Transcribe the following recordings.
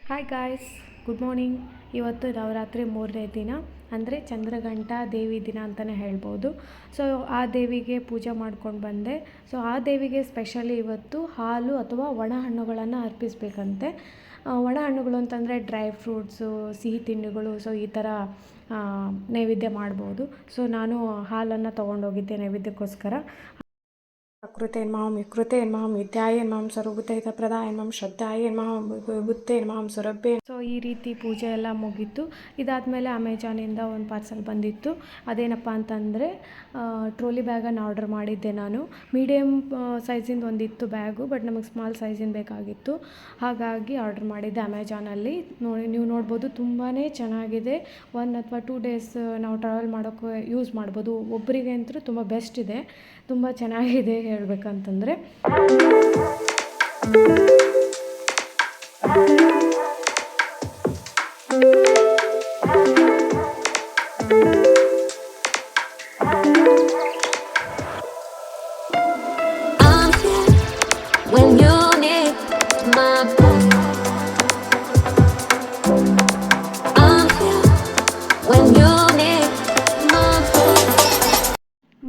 Hi guys, good morning. ಇವತ್ತು ನವರಾತ್ರಿ 3ನೇ ದಿನ, ಅಂದರೆ ಚಂದ್ರಘಂಟ ದೇವಿ ದಿನ ಅಂತಲೇ ಹೇಳ್ಬೋದು. ಸೊ ಆ ದೇವಿಗೆ ಪೂಜೆ ಮಾಡ್ಕೊಂಡು ಬಂದೆ. ಸೊ ಆ ದೇವಿಗೆ ಸ್ಪೆಷಲಿ ಇವತ್ತು ಹಾಲು ಅಥವಾ ಒಣ ಹಣ್ಣುಗಳನ್ನು ಅರ್ಪಿಸಬೇಕಂತೆ. ಒಣ ಹಣ್ಣುಗಳು ಅಂತಂದರೆ ಡ್ರೈ ಫ್ರೂಟ್ಸು, ಸಿಹಿ ತಿಂಡಿಗಳು, ಸೊ ಈ ಥರ ನೈವೇದ್ಯ ಮಾಡ್ಬೋದು. ಸೊ ನಾನು ಹಾಲನ್ನು ತೊಗೊಂಡೋಗಿದ್ದೆ ನೈವೇದ್ಯಕ್ಕೋಸ್ಕರ. ಕೃತೇನ್ ಮಾಂ ವಿಕೃತೇನ್ ಮಾಂ ವಿದ್ಯಾಯೇನ್ ಮಾಂ ಸರ್ವಭೂತೈಕ ಪ್ರದಾಯನ್ ಮಾಂ ಶ್ರದ್ಧಾಯೇನ್ ಮಾಂ ಬುದ್ಧೇನ್ ಮಾಂ ಸುರಭ್ಯೆ. ಸೊ ಈ ರೀತಿ ಪೂಜೆ ಎಲ್ಲ ಮುಗೀತು. ಇದಾದಮೇಲೆ ಅಮೆಜಾನಿಂದ ಒಂದು ಪಾರ್ಸಲ್ ಬಂದಿತ್ತು. ಅದೇನಪ್ಪ ಅಂತಂದರೆ ಟ್ರೋಲಿ ಬ್ಯಾಗನ್ನು ಆರ್ಡರ್ ಮಾಡಿದ್ದೆ ನಾನು. ಮೀಡಿಯಮ್ ಸೈಜಿಂದ ಒಂದಿತ್ತು ಬ್ಯಾಗು, ಬಟ್ ನಮಗೆ ಸ್ಮಾಲ್ ಸೈಜಿಂದ ಬೇಕಾಗಿತ್ತು. ಹಾಗಾಗಿ ಆರ್ಡರ್ ಮಾಡಿದ್ದೆ ಅಮೆಜಾನಲ್ಲಿ. ನೀವು ನೋಡ್ಬೋದು, ತುಂಬಾ ಚೆನ್ನಾಗಿದೆ. 1 ಅಥವಾ 2 ಡೇಸ್ ನಾವು ಟ್ರಾವೆಲ್ ಮಾಡೋಕ್ಕೆ ಯೂಸ್ ಮಾಡ್ಬೋದು. ಒಬ್ಬರಿಗೆ ಅಂತೂ ತುಂಬ ಬೆಸ್ಟ್ ಇದೆ, ತುಂಬ ಚೆನ್ನಾಗಿದೆ ಹೇಳಬೇಕಂತಂದರೆ.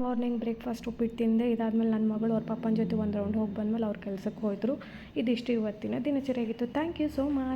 ಮಾರ್ನಿಂಗ್ ಬ್ರೇಕ್ಫಾಸ್ಟ್ ಉಪ್ಪಿಟ್ಟು ತಿಂದೆ. ಇದಾದಮೇಲೆ ನನ್ನ ಮಗಳು ಅವ್ರ ಪಪ್ಪನ ಜೊತೆ ಒಂದು ರೌಂಡ್ ಹೋಗಿ ಬಂದಮೇಲೆ ಅವ್ರ ಕೆಲಸಕ್ಕೆ ಹೋದರು. ಇದಿಷ್ಟು ಇವತ್ತಿನ ದಿನಚರಿಯಾಗಿತ್ತು. Thank you so much.